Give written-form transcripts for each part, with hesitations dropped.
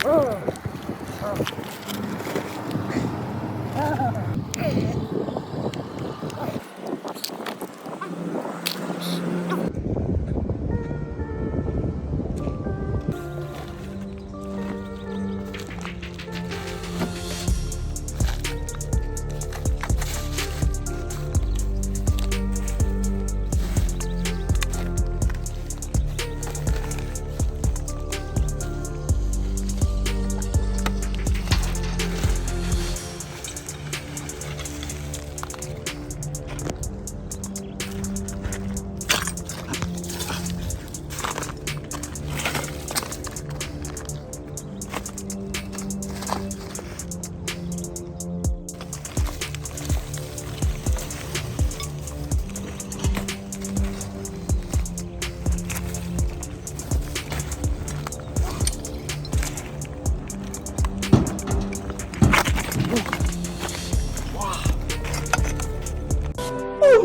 Oh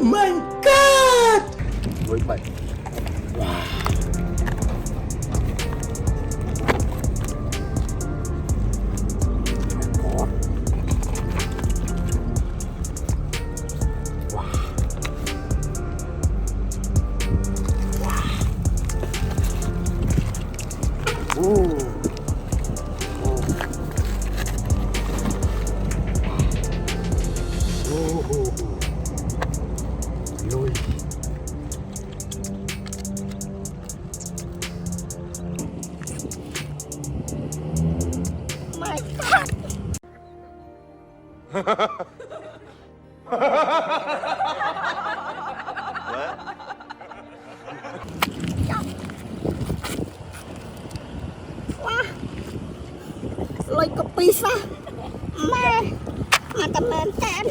my God! Với bệnh. Wow. Lôi copy xa mà tầm lên tan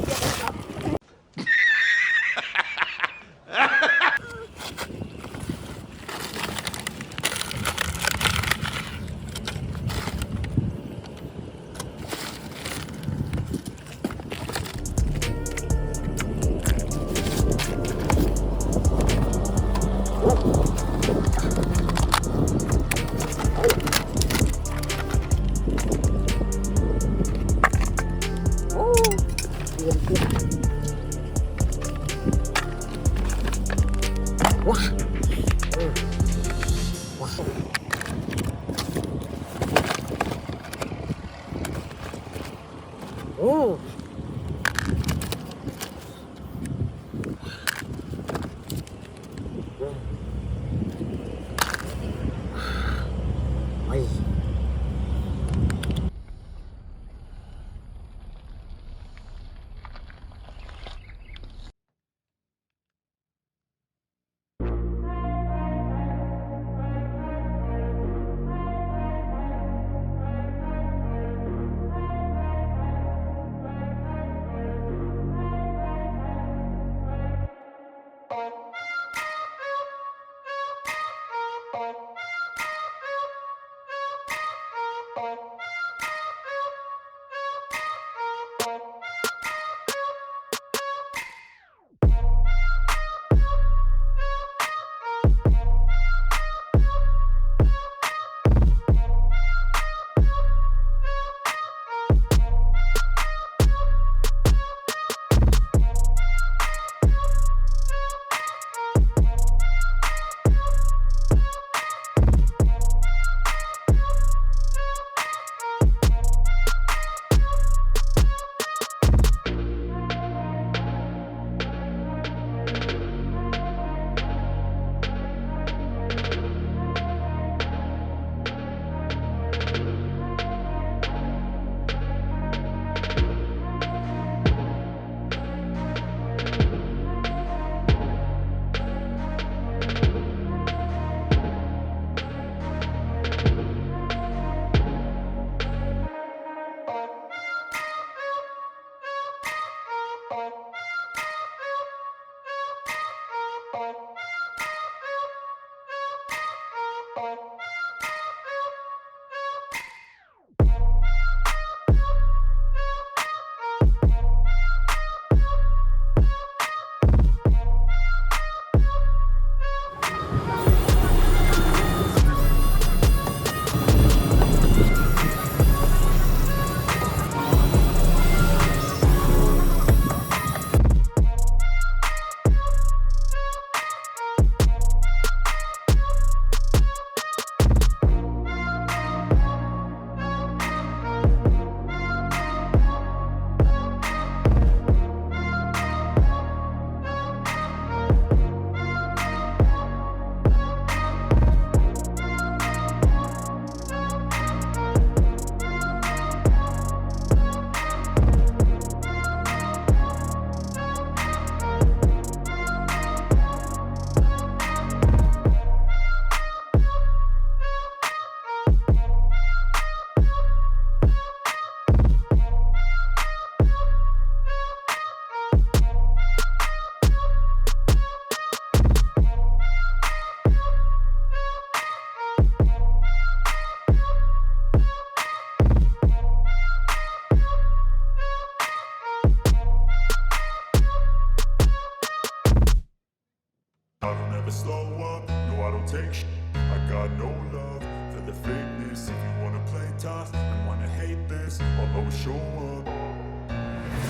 always show up.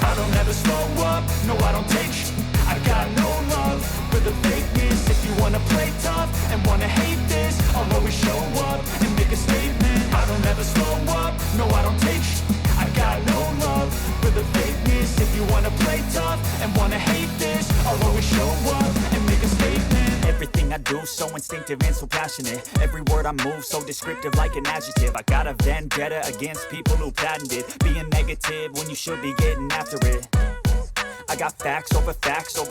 I don't ever slow up, no I don't take sh**. I got no love for the fakeness. If you wanna play tough and wanna hate this, I'll always show up and make a statement. I don't ever slow up, no I don't take sh**. I got no love for the fakeness. If you wanna play tough and wanna hate this, I'll always show up and make a statement. Everything I do so instinctive and so passionate. Every word I move so descriptive like an adjective. I got a vendetta against people who patented being negative when you should be getting after it. I got facts over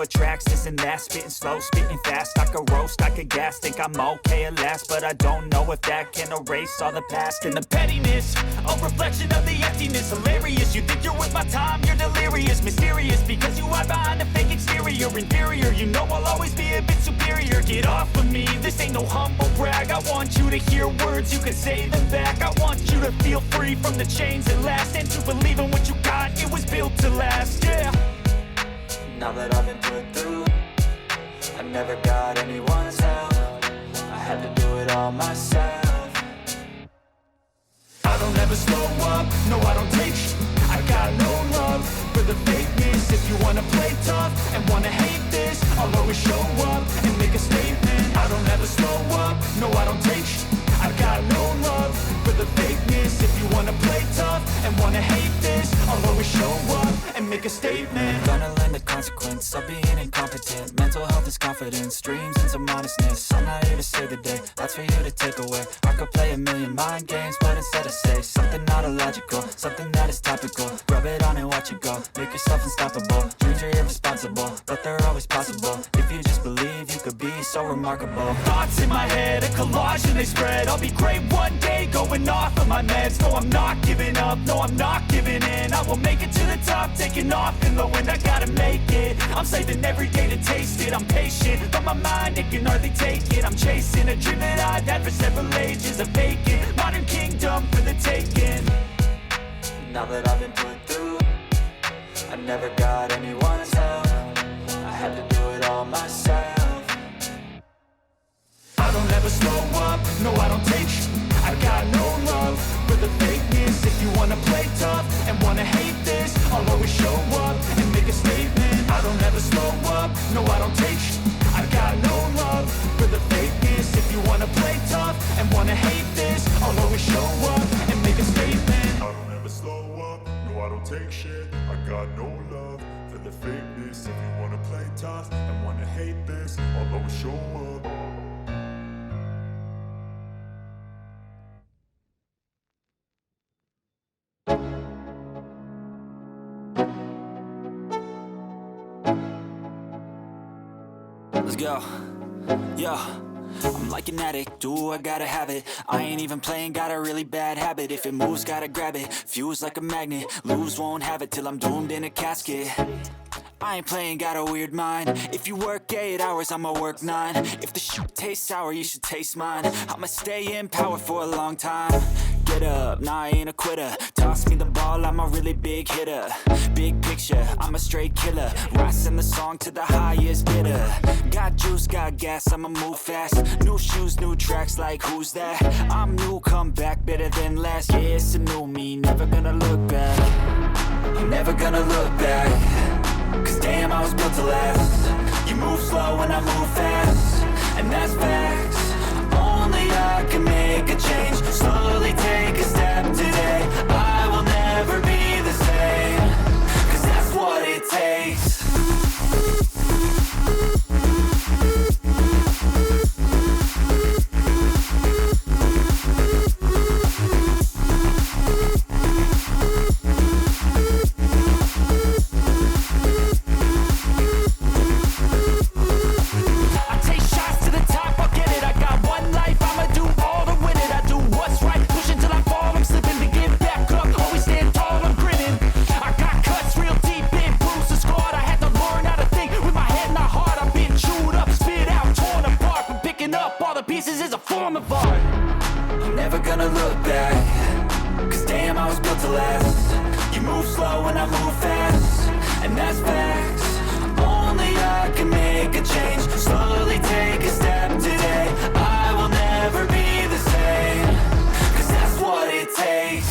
tracks, this and that. Spitting slow, spitting fast. I could roast, I could gas. Think I'm okay at last, but I don't know if that can erase all the past. And the pettiness, a reflection of the emptiness. Hilarious, you think you're worth my time, you're delirious. Mysterious, because you hide behind a fake exterior. Inferior, you know I'll always be a bit superior. Get off of me, this ain't no humble brag. I want you to hear words, you can say them back. I want you to feel free from the chains that last, and to believe in what you got, it was built to last, yeah. Now that I've been put through, I never got anyone's help. I had to do it all myself. I don't ever slow up, no I don't take sh**. I got no love for the fakeness. If you wanna play tough and wanna hate this, I'll always show up and make a statement. I don't ever slow up, no I don't take sh**. I got no love for the fakeness. If you wanna play tough and wanna hate this, I'll always show up and make a statement. Gonna learn the consequence of being incompetent. Mental health is confidence, dreams and some honestness. I'm not here to save the day, that's for you to take away. I could play a million mind games, but instead I say something not illogical, something that is topical. Rub it on and watch it go, make yourself unstoppable. Dreams are irresponsible, but they're always possible. If you just believe, you could be so remarkable. Thoughts in my head, a collage and they spread. I'll be great one day, going off of my meds. No, I'm not giving up, no, I'm not giving in. I will make it to the top, taking off in the wind. I gotta make it, I'm saving every day to taste it. I'm patient, but my mind, it can hardly take it. I'm chasing a dream that I've had for several ages. A vacant, modern kingdom for the taking. Now that I've been put through, I never got anyone's help. I had to do it all myself. I don't ever slow up, no I don't take sh**. I got no love for the fakeness. If you wanna play tough and wanna hate this, I'll always show up and make a statement. I don't ever slow up, no I don't take sh**. I got no love for the fakeness. If you wanna play tough and wanna hate this, I'll always show up and make a statement. I don't ever slow up, no I don't take shit. I got no love for the fakeness. If you wanna play tough and wanna hate this, I'll always show up. Let's go, yo. I'm like an addict, do I gotta have it. I ain't even playing, got a really bad habit. If it moves, gotta grab it, fuse like a magnet. Lose, won't have it till I'm doomed in a casket. I ain't playing, got a weird mind. If you work 8 hours, I'ma work 9. If the shit tastes sour, you should taste mine. I'ma stay in power for a long time. Get up, nah, I ain't a quitter. Toss me the ball, I'm a really big hitter. Big picture, I'm a straight killer. Rising the song to the highest bidder. Got juice, got gas, I'ma move fast. New shoes, new tracks, like who's that? I'm new, come back, better than last. Yeah, it's a new me, never gonna look back. I'm never gonna look back. Cause damn, I was built to last. You move slow and I move fast, and that's facts. Only I can make a change. Slowly take a step today. I will never be the same. Cause that's what it takes. Pieces is a form of art. I'm never gonna look back. Cause damn, I was built to last. You move slow and I move fast, and that's facts. Only I can make a change. Slowly take a step today. I will never be the same. Cause that's what it takes.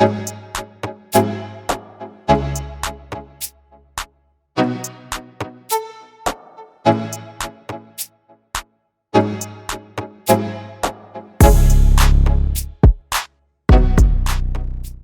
up.